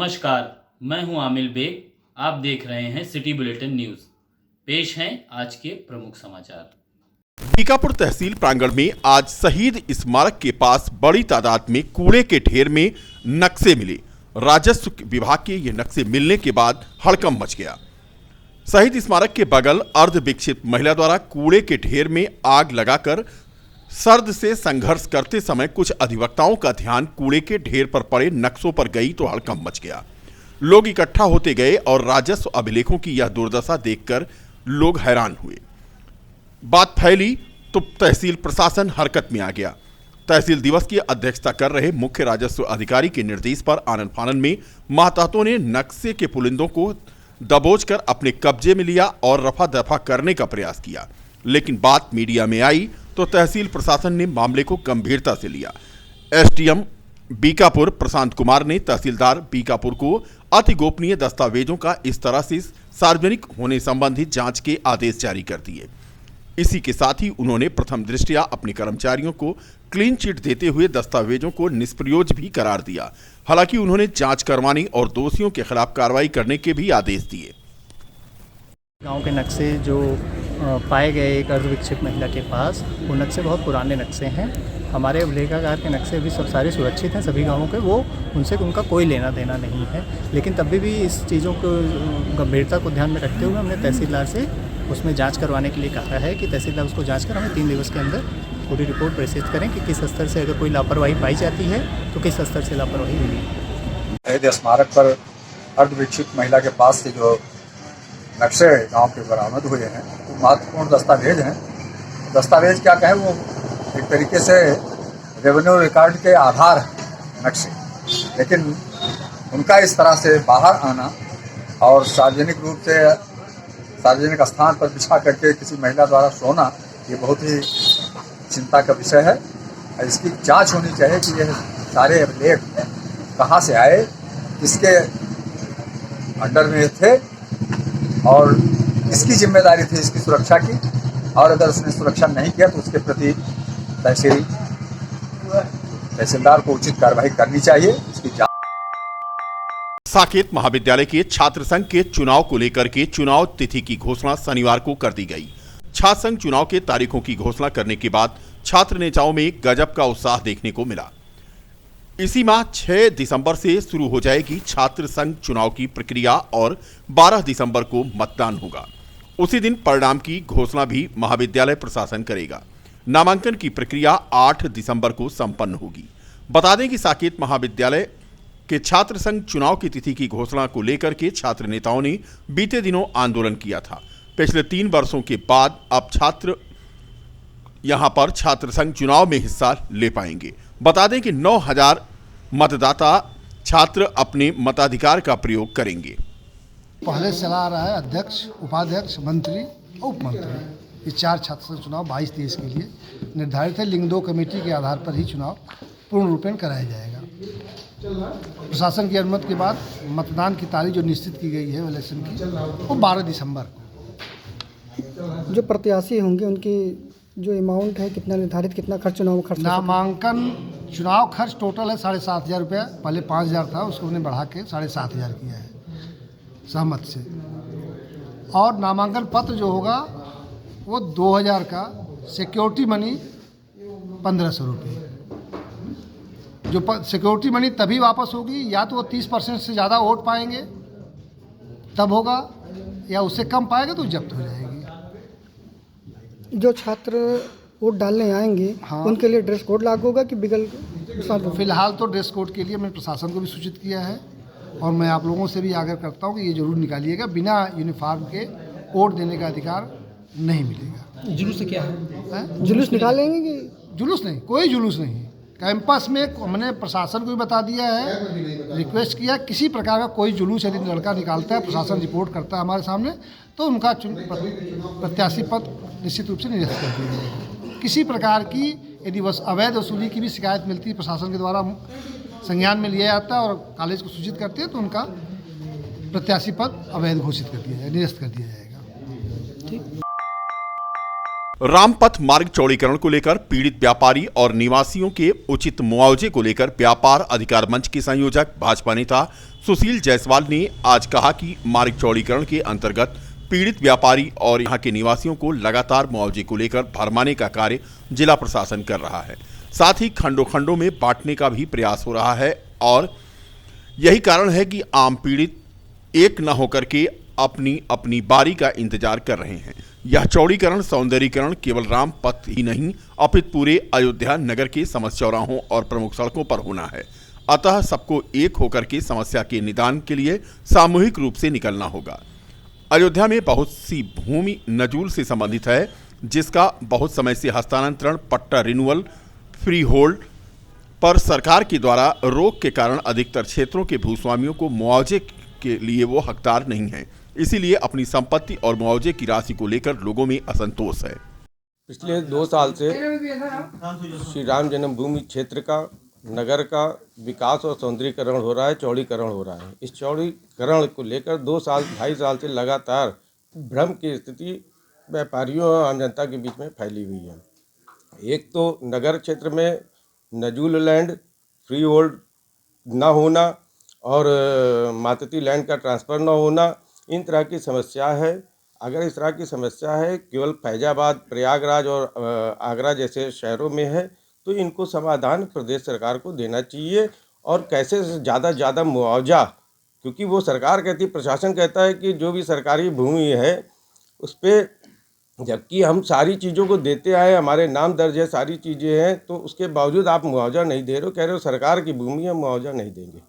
नमस्कार, मैं हूं आमिल बेग। आप देख रहे हैं सिटी बुलेटिन न्यूज़। पेश हैं आज के प्रमुख समाचार। बीकापुर तहसील प्रांगण में आज शहीद स्मारक के पास बड़ी तादाद में कूड़े के ढेर में नक्शे मिले। राजस्व विभाग के ये नक्शे मिलने के बाद हड़कंप मच गया। शहीद स्मारक के बगल अर्धविकसित महिला द्वारा कूड़े के ढेर में आग लगाकर सर्द से संघर्ष करते समय कुछ अधिवक्ताओं का ध्यान कूड़े के ढेर पर पड़े नक्शों पर गई तो हड़कंप मच गया। लोग इकट्ठा होते गए और राजस्व अभिलेखों की यह दुर्दशा देखकर लोग हैरान हुए। बात फैली तो तहसील प्रशासन हरकत में आ गया। तहसील दिवस की अध्यक्षता कर रहे मुख्य राजस्व अधिकारी के निर्देश पर आनन फानन में महतातों ने नक्शे के पुलिंदों को दबोचकर अपने कब्जे में लिया और रफा दफा करने का प्रयास किया, लेकिन बात मीडिया में आई तो तहसील प्रशासन ने मामले को गंभीरता से लिया। एसडीएम बीकापुर प्रशांत कुमार ने तहसीलदार बीकापुर को अति गोपनीय दस्तावेजों का इस तरह से सार्वजनिक होने संबंधी जांच के आदेश जारी कर दिए। इसी के साथ ही उन्होंने प्रथम दृष्टया अपने कर्मचारियों को क्लीन चिट देते हुए दस्तावेजों को निष्प्रयोज भी करार दिया। हालांकि उन्होंने जांच करवाने और दोषियों के खिलाफ कार्रवाई करने के भी आदेश दिए। गांव के नक्शे जो पाए गए एक अर्धविकसित महिला के पास, वो नक्शे बहुत पुराने नक्शे हैं। हमारे अभिलेखागार के नक्शे भी सब सारे सुरक्षित हैं सभी गांवों के, वो उनसे उनका कोई लेना देना नहीं है। लेकिन तभी भी इस चीज़ों को गंभीरता को ध्यान में रखते हुए हमने तहसीलदार से उसमें जांच करवाने के लिए कहा है कि तहसीलदार उसको जांच कर हमें 3 दिवस के अंदर पूरी रिपोर्ट प्रेषित करें कि किस स्तर से अगर कोई लापरवाही पाई जाती है तो किस स्तर से लापरवाही हुई है। शहीद स्मारक पर अर्धविकसित महिला के पास से जो नक्शे गांव के बरामद हुए हैं वो महत्वपूर्ण दस्तावेज हैं। दस्तावेज क्या कहें, वो एक तरीके से रेवेन्यू रिकॉर्ड के आधार हैं नक्शे, लेकिन उनका इस तरह से बाहर आना और सार्वजनिक रूप से सार्वजनिक स्थान पर बिछा करके किसी महिला द्वारा सोना, ये बहुत ही चिंता का विषय है। इसकी जांच होनी चाहिए कि ये सारे अभिलेख कहाँ से आए, किसके अंडर में थे और किसकी जिम्मेदारी थी इसकी सुरक्षा की, और अगर उसने सुरक्षा नहीं किया तो उसके प्रति तहसीलदार को उचित कार्रवाई करनी चाहिए। इसकी जांच। साकेत महाविद्यालय के छात्र संघ के चुनाव को लेकर के चुनाव तिथि की घोषणा शनिवार को कर दी गई। छात्र संघ चुनाव के तारीखों की घोषणा करने के बाद छात्र नेताओं में गजब का उत्साह देखने को मिला। इसी माह 6 दिसंबर से शुरू हो जाएगी छात्र संघ चुनाव की प्रक्रिया और 12 दिसंबर को मतदान होगा। उसी दिन परिणाम की घोषणा भी महाविद्यालय प्रशासन करेगा। नामांकन की प्रक्रिया 8 दिसंबर को संपन्न होगी। बता दें कि साकेत महाविद्यालय के छात्र संघ चुनाव की तिथि की घोषणा को लेकर के छात्र नेताओं ने बीते दिनों आंदोलन किया था। पिछले 3 वर्षों के बाद अब छात्र यहां पर छात्र संघ चुनाव में हिस्सा ले पाएंगे। बता दें कि 9000 मतदाता छात्र अपने मताधिकार का प्रयोग करेंगे। पहले चला आ रहा है अध्यक्ष, उपाध्यक्ष, मंत्री और उप मंत्री, ये 4 छात्र संघ चुनाव 22-23 के लिए निर्धारित है। लिंग 2 कमेटी के आधार पर ही चुनाव पूर्ण रूपेण कराया जाएगा। प्रशासन की अनुमति के बाद मतदान की तारीख जो निश्चित की गई है इलेक्शन की, वो 12 दिसंबर को। जो प्रत्याशी होंगे उनकी जो अमाउंट है कितना निर्धारित, कितना खर्च चुनाव खर्च? नामांकन चुनाव खर्च टोटल है 7,500 रुपया। पहले 5,000 था, उसको उन्हें बढ़ा के 7,500 किया है सहमत से। और नामांकन पत्र जो होगा वो 2,000 का, सिक्योरिटी मनी 1,500 रुपये। जो सिक्योरिटी मनी तभी वापस होगी या तो वो 30% से ज़्यादा वोट पाएंगे तब होगा, या उससे कम पाएगा तो जब्त हो जाएगी। जो छात्र वोट डालने आएंगे, हाँ, उनके लिए ड्रेस कोड लागू होगा कि बिगल? फिलहाल तो ड्रेस कोड के लिए मैंने प्रशासन को भी सूचित किया है और मैं आप लोगों से भी आग्रह करता हूं कि ये जरूर निकालिएगा। बिना यूनिफॉर्म के वोट देने का अधिकार नहीं मिलेगा। जुलूस क्या है? जुलूस निकालेंगे कि? जुलूस नहीं, कोई जुलूस नहीं। कैंपस में हमने प्रशासन को भी बता दिया है, रिक्वेस्ट किया, किसी प्रकार का कोई जुलूस यदि लड़का निकालता है, प्रशासन रिपोर्ट करता है हमारे सामने, तो उनका प्रत्याशी पद निश्चित रूप से निरस्त कर दिया जाएगा। किसी प्रकार की यदि अवैध वसूली की भी शिकायत मिलती है, प्रशासन के द्वारा संज्ञान में लिया जाता है और कॉलेज को सूचित करते हैं, तो उनका प्रत्याशी पद अवैध घोषित कर दिया जाएगा, निरस्त कर दिया जाएगा। ठीक। रामपथ मार्ग चौड़ीकरण को लेकर पीड़ित व्यापारी और निवासियों के उचित मुआवजे को लेकर व्यापार अधिकार मंच के संयोजक भाजपा नेता सुशील जायसवाल ने आज कहा कि मार्ग चौड़ीकरण के अंतर्गत पीड़ित व्यापारी और यहां के निवासियों को लगातार मुआवजे को लेकर भरमाने का कार्य जिला प्रशासन कर रहा है। साथ ही खंडों खंडों में बांटने का भी प्रयास हो रहा है और यही कारण है कि आम पीड़ित एक न होकर के अपनी अपनी बारी का इंतजार कर रहे हैं। यह चौड़ीकरण सौंदर्यीकरण केवल राम पथ ही नहीं अपितु पूरे अयोध्या नगर के समस्त चौराहों और प्रमुख सड़कों पर होना है। अतः सबको एक होकर के समस्या के निदान के लिए सामूहिक रूप से निकलना होगा। अयोध्या में बहुत सी भूमि नजूल से संबंधित है, जिसका बहुत समय से हस्तांतरण, पट्टा रिन्यूअल, फ्री होल्ड पर सरकार के द्वारा रोक के कारण अधिकतर क्षेत्रों के भूस्वामियों को मुआवजे के लिए वो हकदार नहीं है। इसीलिए अपनी संपत्ति और मुआवजे की राशि को लेकर लोगों में असंतोष है। पिछले 2 साल से श्री राम जन्मभूमि क्षेत्र का, नगर का विकास और सौंदर्यीकरण हो रहा है, चौड़ीकरण हो रहा है। इस चौड़ीकरण को लेकर 2 साल 2.5 साल से लगातार भ्रम की स्थिति व्यापारियों और आम जनता के बीच में फैली हुई है। एक तो नगर क्षेत्र में नजूल लैंड, फ्री होल्ड ना होना और मातती लैंड का ट्रांसफ़र ना होना, इन तरह की समस्या है। अगर इस तरह की समस्या है केवल फैजाबाद, प्रयागराज और आगरा जैसे शहरों में है, तो इनको समाधान प्रदेश सरकार को देना चाहिए और कैसे ज़्यादा मुआवजा, क्योंकि वो सरकार कहती, प्रशासन कहता है कि जो भी सरकारी भूमि है उस पर, जबकि हम सारी चीज़ों को देते आए, हमारे नाम दर्ज है, सारी चीज़ें हैं, तो उसके बावजूद आप मुआवजा नहीं दे रहे हो, कह रहे हो सरकार की भूमि है, मुआवजा नहीं देंगे।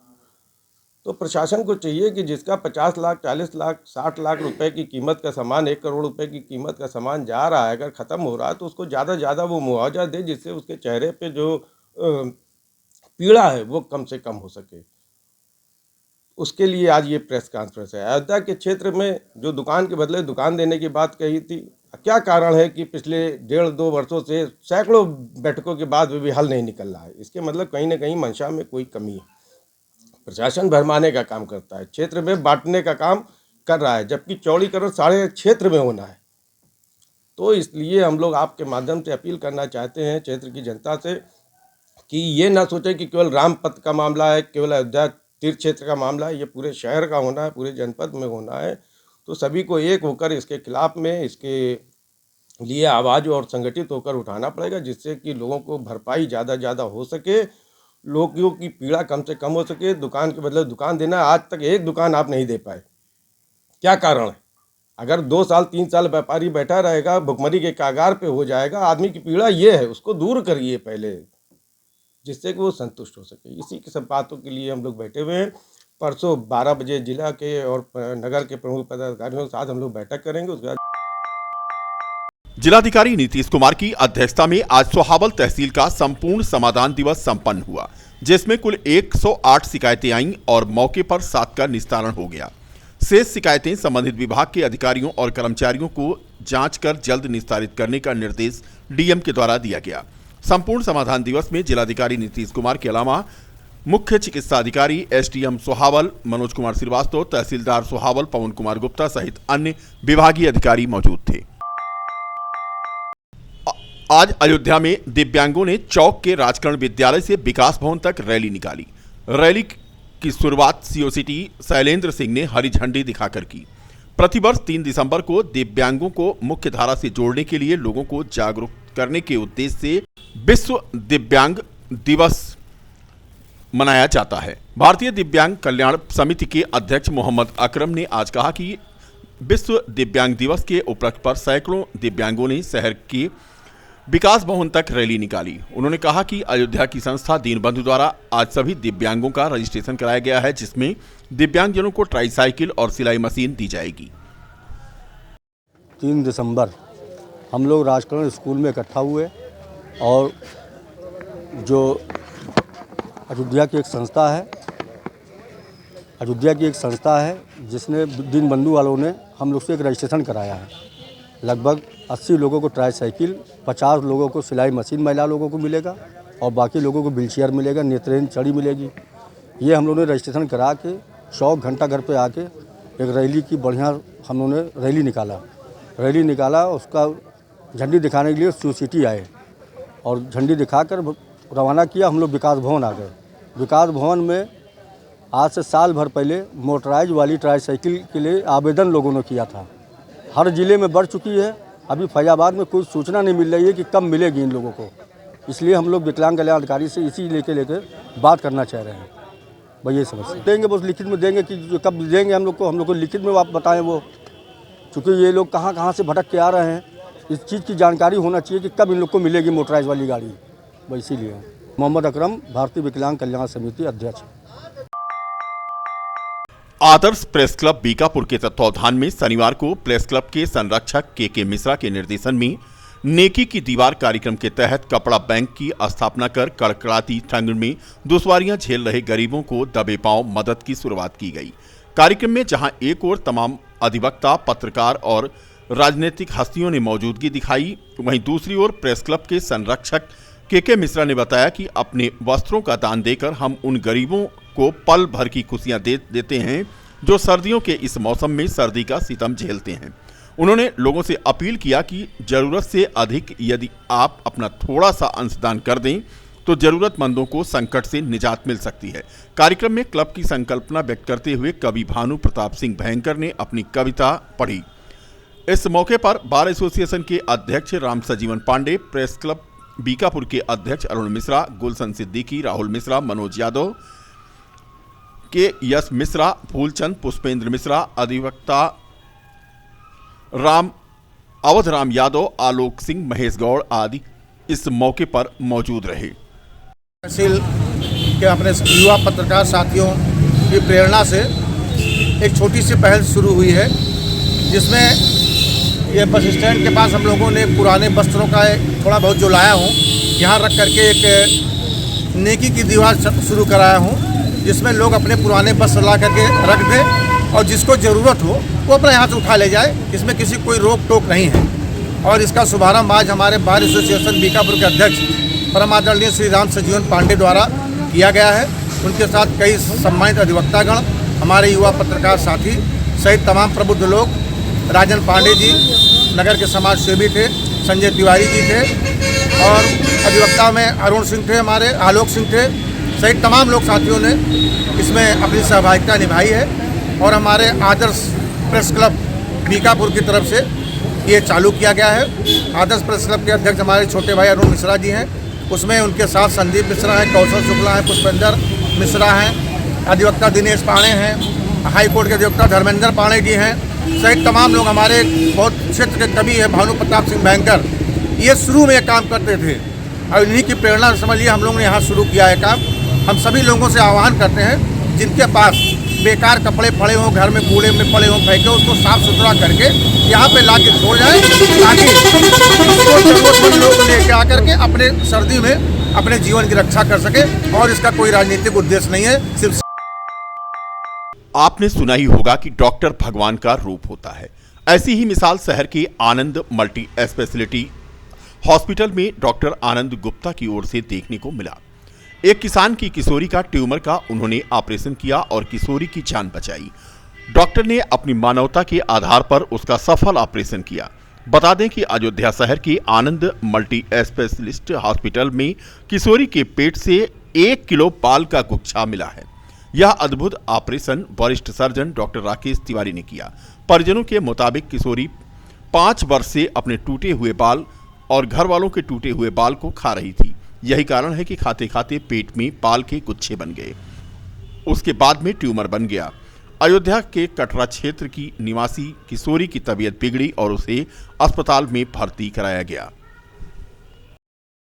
तो प्रशासन को चाहिए कि जिसका 50 लाख, 40 लाख, 60 लाख रुपए की कीमत का सामान, 1 करोड़ रुपए की कीमत का सामान जा रहा है, अगर ख़त्म हो रहा है तो उसको ज़्यादा वो मुआवजा दे, जिससे उसके चेहरे पे जो पीड़ा है वो कम से कम हो सके। उसके लिए आज ये प्रेस कॉन्फ्रेंस है। अयोध्या के क्षेत्र में जो दुकान के बदले दुकान देने की बात कही थी, क्या कारण है कि पिछले 1.5-2 वर्षों से सैकड़ों बैठकों के बाद भी हल नहीं निकल रहा है? इसके मतलब कहीं ना कहीं मंशा में कोई कमी है। प्रशासन भरमाने का काम करता है, क्षेत्र में बांटने का काम कर रहा है, जबकि चौड़ीकरण सारे क्षेत्र में होना है। तो इसलिए हम लोग आपके माध्यम से अपील करना चाहते हैं क्षेत्र की जनता से कि ये ना सोचें कि केवल राम पथ का मामला है, केवल अयोध्या तीर्थ क्षेत्र का मामला है। ये पूरे शहर का होना है, पूरे जनपद में होना है। तो सभी को एक होकर इसके खिलाफ में, इसके लिए आवाज़ और संगठित होकर उठाना पड़ेगा, जिससे कि लोगों को भरपाई ज़्यादा हो सके, लोगों की पीड़ा कम से कम हो सके। दुकान के बदले दुकान देना, आज तक एक दुकान आप नहीं दे पाए, क्या कारण है? अगर 2 साल 3 साल व्यापारी बैठा रहेगा, भुखमरी के कागार पे हो जाएगा। आदमी की पीड़ा ये है, उसको दूर करिए पहले, जिससे कि वो संतुष्ट हो सके। इसी की सब बातों के लिए हम लोग बैठे हुए हैं। परसों 12 बजे जिला के और नगर के प्रमुख पदाधिकारियों के साथ हम लोग बैठक करेंगे। उसके बाद जिलाधिकारी नीतीश कुमार की अध्यक्षता में आज सोहावल तहसील का संपूर्ण समाधान दिवस संपन्न हुआ, जिसमें कुल 108 शिकायतें आईं और मौके पर 7 का निस्तारण हो गया। शेष शिकायतें संबंधित विभाग के अधिकारियों और कर्मचारियों को जांच कर जल्द निस्तारित करने का निर्देश डीएम के द्वारा दिया गया। संपूर्ण समाधान दिवस में जिलाधिकारी नीतीश कुमार के अलावा मुख्य चिकित्सा अधिकारी एसडीएम सोहावल मनोज कुमार श्रीवास्तव, तहसीलदार सोहावल पवन कुमार गुप्ता सहित अन्य विभागीय अधिकारी मौजूद थे। आज अयोध्या में दिव्यांगों ने चौक के राजकरण विद्यालय से विकास भवन तक रैली निकाली। रैली की शुरुआत सीओ सिटी शैलेंद्र सिंह ने हरी झंडी दिखाकर की। प्रतिवर्ष 3 दिसंबर को दिव्यांगों को मुख्य धारा से जोड़ने के लिए लोगों को जागरूक करने के उद्देश्य से विश्व दिव्यांग दिवस मनाया जाता है। भारतीय दिव्यांग कल्याण समिति के अध्यक्ष मोहम्मद अकरम ने आज कहा कि विश्व दिव्यांग दिवस के उपलक्ष्य पर सैकड़ों दिव्यांगों ने शहर के विकास भवन तक रैली निकाली। उन्होंने कहा कि अयोध्या की संस्था दीनबंधु द्वारा आज सभी दिव्यांगों का रजिस्ट्रेशन कराया गया है, जिसमें दिव्यांगजनों को ट्राईसाइकिल और सिलाई मशीन दी जाएगी। 3 दिसंबर हम लोग राजकरण स्कूल में इकट्ठा हुए और जो अयोध्या की एक संस्था है जिसने दीनबंधु वालों ने हम लोग से एक रजिस्ट्रेशन कराया है। लगभग 80 लोगों को ट्राईसाइकिल, 50 लोगों को सिलाई मशीन महिला लोगों को मिलेगा और बाकी लोगों को व्हीलचेयर मिलेगा, नेत्रहीन छड़ी मिलेगी। ये हम लोगों ने रजिस्ट्रेशन करा के 100 घंटा घर पे आके एक रैली की बढ़िया हम लोगों ने रैली निकाला। उसका झंडी दिखाने के लिए सीओ सिटी आए और झंडी दिखाकर रवाना किया। हम लोग विकास भवन आ गए। विकास भवन में आज से साल भर पहले मोटराइज वाली ट्राईसाइकिल के लिए आवेदन लोगों ने किया था। हर ज़िले में बढ़ चुकी है। अभी फैजाबाद में कोई सूचना नहीं मिल रही है कि कब मिलेगी इन लोगों को। इसलिए हम लोग विकलांग कल्याण अधिकारी से इसी लेके बात करना चाह रहे हैं। भाई ये समस्या देंगे, बस लिखित में देंगे कि कब देंगे हम लोग को लिखित में आप बताएं वो, चूँकि ये लोग कहाँ से भटक के आ रहे हैं, इस चीज़ की जानकारी होना चाहिए कि कब इन लोग को मिलेगी मोटराइज वाली गाड़ी। बस इसीलिए मोहम्मद अकरम, भारतीय विकलांग कल्याण समिति अध्यक्ष। आदर्श प्रेस क्लब बीकापुर के तत्वावधान में शनिवार को प्रेस क्लब के संरक्षक के मिश्रा के निर्देशन में नेकी की दीवार कार्यक्रम के तहत कपड़ा बैंक की स्थापना कर कड़कड़ाती ठंड में दुश्वारियां झेल रहे गरीबों को दबे पांव मदद की शुरुआत की गई। कार्यक्रम में जहां एक ओर तमाम अधिवक्ता, पत्रकार और राजनीतिक हस्तियों ने मौजूदगी दिखाई, वहीं दूसरी ओर प्रेस क्लब के संरक्षक के मिश्रा ने बताया कि अपने वस्त्रों का दान देकर हम उन गरीबों को पल भर की खुशियां देते हैं जो सर्दियों के इस मौसम में सर्दी का सितम झेलते हैं। उन्होंने लोगों से अपील किया कि जरूरत से अधिक यदि आप अपना थोड़ा सा अंशदान कर दें तो जरूरतमंदों को संकट से निजात मिल सकती है। कार्यक्रम में क्लब की संकल्पना व्यक्त करते हुए कवि भानु प्रताप सिंह भयंकर ने अपनी कविता पढ़ी। इस मौके पर बार एसोसिएशन के अध्यक्ष राम सजीवन पांडे, प्रेस क्लब बीकापुर के अध्यक्ष अरुण मिश्रा, गुलशन सिद्दीकी, राहुल मिश्रा, मनोज यादव, के यश मिश्रा, फूलचंद, पुष्पेंद्र मिश्रा, अधिवक्ता अवध राम यादव, आलोक सिंह, महेश गौड़ आदि इस मौके पर मौजूद रहे। तहसील के अपने युवा पत्रकार साथियों की प्रेरणा से एक छोटी सी पहल शुरू हुई है, जिसमें ये बस स्टैंड के पास हम लोगों ने पुराने वस्त्रों का थोड़ा बहुत जो लाया हूँ यहाँ रख करके एक नेकी की दीवार शुरू कराया हूँ, जिसमें लोग अपने पुराने वस्त्र ला करके रख दें और जिसको ज़रूरत हो वो अपने यहाँ से उठा ले जाए। इसमें किसी कोई रोक टोक नहीं है। और इसका शुभारंभ आज हमारे बार एसोसिएशन बीकापुर के अध्यक्ष परम आदरणीय श्री राम सजीवन पांडे द्वारा किया गया है। उनके साथ कई सम्मानित अधिवक्तागण, हमारे युवा पत्रकार साथी सहित तमाम प्रबुद्ध लोग, राजन पांडे जी नगर के समाज सेवी थे, संजय तिवारी जी थे और अधिवक्ता में अरुण सिंह थे, हमारे आलोक सिंह थे, सहित तमाम लोग साथियों ने इसमें अपनी सहभागिता निभाई है। और हमारे आदर्श प्रेस क्लब बीकापुर की तरफ से ये चालू किया गया है। आदर्श प्रेस क्लब के अध्यक्ष हमारे छोटे भाई अरुण मिश्रा जी हैं, उसमें उनके साथ संदीप मिश्रा हैं, कौशल शुक्ला हैं, पुष्पेंद्र मिश्रा हैं, अधिवक्ता दिनेश पाणे हैं, हाई कोर्ट के अधिवक्ता धर्मेंद्र पाणे जी हैं, सहित तमाम लोग, हमारे बहुत क्षेत्र के कवि हैं भानु प्रताप सिंह भयंकर, ये शुरू में ये काम करते थे और इन्हीं की प्रेरणा समझिए हम लोगों ने यहाँ शुरू किया है काम। हम सभी लोगों से आह्वान करते हैं जिनके पास बेकार कपड़े पड़े हों, घर में कूड़े में पड़े हों, फेंके, उसको साफ सुथरा करके यहाँ पे ला के छोड़ जाए, ताकि उसको जरूरतमंद लोग लेके आकर के अपने सर्दी में अपने जीवन की रक्षा कर सके। और इसका कोई राजनीतिक उद्देश्य नहीं है। सिर्फ आपने सुना ही होगा कि डॉक्टर भगवान का रूप होता है। ऐसी ही मिसाल शहर के आनंद मल्टी स्पेशलिटी हॉस्पिटल में डॉक्टर आनंद गुप्ता की ओर से देखने को मिला। एक किसान की किशोरी का ट्यूमर का उन्होंने ऑपरेशन किया और किशोरी की जान बचाई। डॉक्टर ने अपनी मानवता के आधार पर उसका सफल ऑपरेशन किया। बता दें कि अयोध्या शहर के आनंद मल्टी स्पेशलिस्ट हॉस्पिटल में किशोरी के पेट से 1 किलो बाल का गुच्छा मिला है। यह अद्भुत ऑपरेशन वरिष्ठ सर्जन डॉक्टर राकेश तिवारी ने किया। परिजनों के मुताबिक किशोरी 5 वर्ष से अपने टूटे हुए बाल और घर वालों के टूटे हुए बाल को खा रही थी। यही कारण है कि खाते खाते पेट में बाल के गुच्छे बन गए। उसके बाद में ट्यूमर बन गया। अयोध्या के कटरा क्षेत्र की निवासी किशोरी की तबीयत बिगड़ी और उसे अस्पताल में भर्ती कराया गया।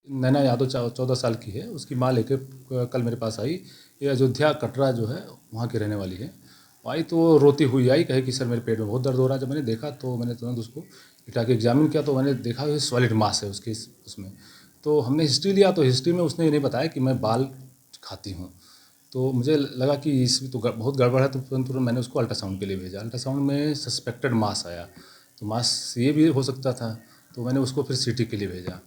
नैना यादव 14 साल की है। उसकी माँ लेकर कल मेरे पास आई। ये अयोध्या कटरा जो है वहाँ की रहने वाली है। आई तो रोती हुई आई, कहे कि सर मेरे पेट में बहुत दर्द हो रहा है। जब मैंने देखा तो मैंने तुरंत उसको उठा के एग्जामिन किया तो मैंने देखा सॉलिड मास है उसके उसमें। तो हमने हिस्ट्री लिया तो हिस्ट्री में उसने ये नहीं बताया कि मैं बाल खाती हूँ। तो मुझे लगा कि इसमें तो बहुत गड़बड़ है, तो तुरंत मैंने उसको अल्ट्रासाउंड के लिए भेजा। अल्ट्रासाउंड में सस्पेक्टेड मास आया, तो मास ये भी हो सकता था, तो मैंने उसको फिर सीटी के लिए भेजा।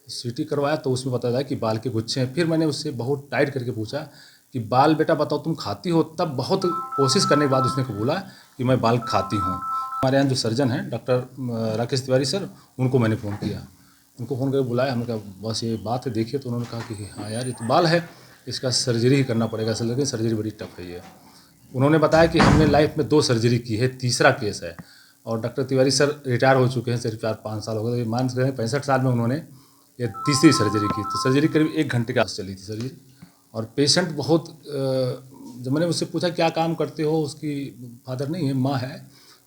सीटी करवाया तो उसमें पता चला कि बाल के गुच्छे हैं। फिर मैंने उससे बहुत टाइट करके पूछा कि बाल बेटा बताओ तुम खाती हो? तब बहुत कोशिश करने के बाद उसने बोला कि मैं बाल खाती हूँ। हमारे यहाँ जो सर्जन हैं डॉक्टर राकेश तिवारी सर, उनको मैंने फ़ोन किया। उनको फ़ोन करके बुलाया, हमने कहा बस ये बात है देखिए। तो उन्होंने कहा कि हाँ यार ये तो बाल है। इसका सर्जरी ही करना पड़ेगा सर, लेकिन सर्जरी बड़ी टफ है ये। उन्होंने बताया कि हमने लाइफ में 2 सर्जरी की है, तीसरा केस है। और डॉक्टर तिवारी सर रिटायर हो चुके हैं, सिर्फ 4-5 साल हो गए, तो ये मान सकते हैं 65 साल में उन्होंने ये तीसरी सर्जरी की। तो सर्जरी करीब 1 घंटे के आस चली थी सर्जरी। और पेशेंट बहुत जब मैंने उससे पूछा क्या काम करते हो, उसकी फादर नहीं है, माँ है,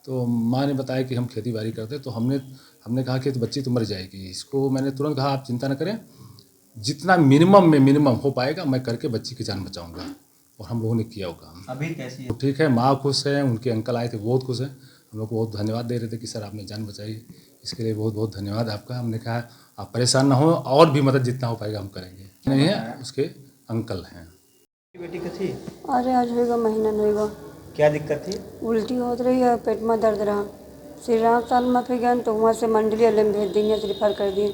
तो माँ ने बताया कि हम खेती बाड़ी करते हैं। तो हमने कहा कि तो बच्ची तो मर जाएगी। इसको मैंने तुरंत कहा आप चिंता न करें, जितना मिनिमम में मिनिमम हो पाएगा मैं करके बच्ची की जान बचाऊंगा। और हम लोगों ने किया वो काम। अभी कैसी है? तो ठीक है, माँ खुश है, उनके अंकल आए थे बहुत खुश हैं, हम लोग को बहुत धन्यवाद दे रहे थे कि सर आपने जान बचाई, इसके लिए बहुत बहुत धन्यवाद आपका। हमने कहा आप परेशान ना हो, और भी मदद जितना हो पाएगा हम करेंगे। नहीं है, उसके अंकल हैं। बेटी का थी? अरे आज होगा महीना नहीं हुआ। क्या दिक्कत थी? उल्टी होत रही है, पेट में दर्द रहा। श्री राम साल में फिर गए तो वहाँ से मंडली वाले में भेज दिए, रेफर कर दिए।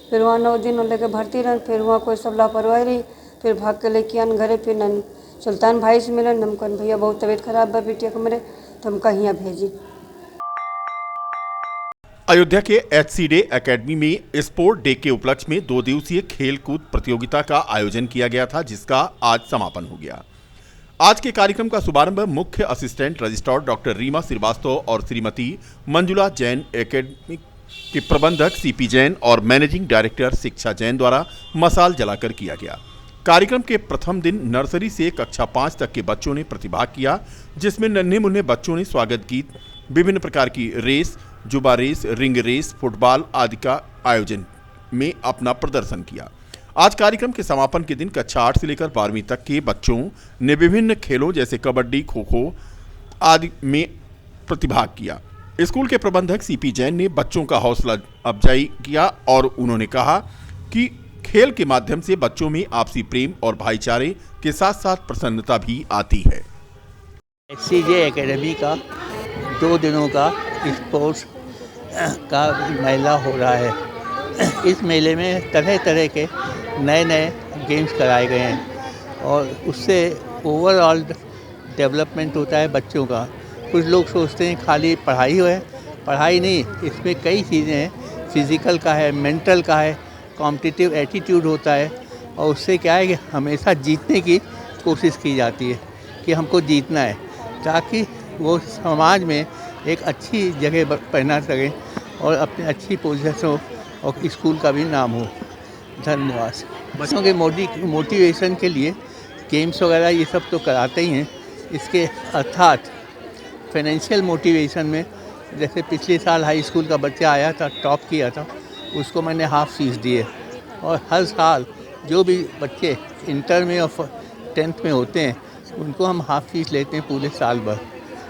फिर वहाँ 9 दिन लेके भर्ती रहे, फिर वहाँ कोई सब लापरवाही रही, फिर भाग के लेके आन घरे। फिर नन सुल्तान भाई से मिलन, हम कहन भैया बहुत तबीयत खराब बा बिटिया के मेरे, तो हम कहीं भेजी। अयोध्या के HCD एकेडमी में स्पोर्ट डे के उपलक्ष्य में 2 दिवसीय खेल कूद प्रतियोगिता का आयोजन किया गया था, जिसका आज समापन हो गया। आज के कार्यक्रम का शुभारंभ मुख्य assistant registrar doctor Reema Srivastava और श्रीमती मंजुला जैन, एकेडमी के प्रबंधक CP जैन और मैनेजिंग डायरेक्टर शिक्षा जैन द्वारा मशाल जलाकर किया गया। कार्यक्रम के प्रथम दिन नर्सरी से कक्षा 5 तक के बच्चों ने प्रतिभाग किया, जिसमें नन्हे मुन्ने बच्चों ने स्वागत गीत, विभिन्न प्रकार की रेस, जुबा रेस, रिंग रेस, फुटबॉल आदि का आयोजन में अपना प्रदर्शन किया। आज कार्यक्रम के समापन के दिन कक्षा 8 से लेकर 12वीं तक के बच्चों ने विभिन्न खेलों जैसे कबड्डी, खो खो आदि में प्रतिभाग किया। स्कूल के प्रबंधक CP जैन ने बच्चों का हौसला अफजाई किया और उन्होंने कहा कि खेल के माध्यम से बच्चों में आपसी प्रेम और भाईचारे के साथ साथ प्रसन्नता भी आती है। HCD एकेडमी का 2 दिनों का स्पोर्ट्स का मेला हो रहा है। इस मेले में तरह तरह के नए नए गेम्स कराए गए हैं और उससे ओवरऑल डेवलपमेंट होता है बच्चों का। कुछ लोग सोचते हैं खाली पढ़ाई है, पढ़ाई नहीं, इसमें कई चीज़ें हैं, फिज़िकल का है, मेंटल का है, कॉम्पिटिटिव एटीट्यूड होता है। और उससे क्या है कि हमेशा जीतने की कोशिश की जाती है कि हमको जीतना है, ताकि वो समाज में एक अच्छी जगह पहना सकें और अपनी अच्छी पोजीशन हो और स्कूल का भी नाम हो। धन्यवाद। बच्चों के मोटिवेशन के लिए गेम्स वगैरह ये सब तो कराते ही हैं। इसके अर्थात फाइनेंशियल मोटिवेशन में, जैसे पिछले साल हाई स्कूल का बच्चा आया था, टॉप किया था, उसको मैंने हाफ फीस दी है। और हर साल जो भी बच्चे इंटर में और 10th में होते हैं उनको हम हाफ फीस लेते हैं पूरे साल भर।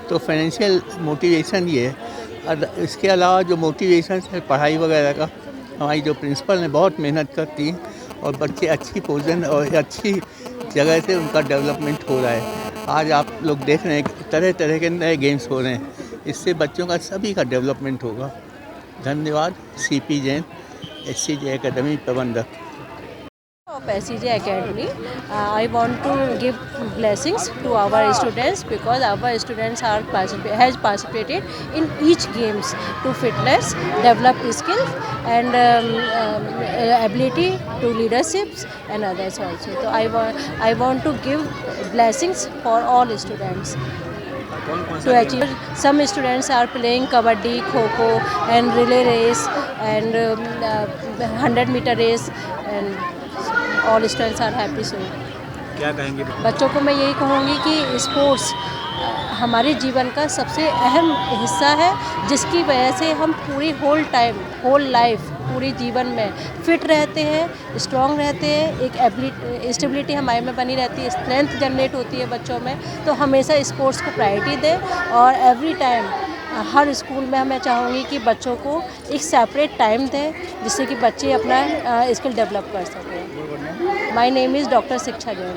तो फाइनेंशियल मोटिवेशन ये है। इसके अलावा जो मोटिवेशन है पढ़ाई वगैरह का, हमारी जो प्रिंसिपल ने बहुत मेहनत करती हैं और बच्चे अच्छी पोजीशन और अच्छी जगह से उनका डेवलपमेंट हो रहा है। आज आप लोग देख रहे हैं तरह तरह के नए गेम्स हो रहे हैं, इससे बच्चों का सभी का डेवलपमेंट होगा। धन्यवाद। CP जैन, HCD एकेडमी प्रबंधक। Of HCD Academy, I want to give blessings to our students because our students has participated in each games to fitness, develop skills and ability to leaderships and others also. So I want to give blessings for all students. To achieve, some students are playing kabaddi, kho-kho and relay race and 100-meter race and all students are happy. So क्या कहेंगे बच्चों को? मैं यही कहूँगी कि sports हमारे जीवन का सबसे अहम हिस्सा है, जिसकी वजह से हम पूरी होल लाइफ पूरी जीवन में फिट रहते हैं, स्ट्रॉन्ग रहते हैं, एक स्टेबिलिटी हमारे में बनी रहती है, स्ट्रेंथ जनरेट होती है बच्चों में। तो हमेशा स्पोर्ट्स को प्रायोरिटी दें और एवरी टाइम हर स्कूल में मैं चाहूँगी कि बच्चों को एक सेपरेट टाइम दें जिससे कि बच्चे अपना स्किल डेवलप कर सकें। माय नेम इज़ डॉक्टर शिक्षा जैन।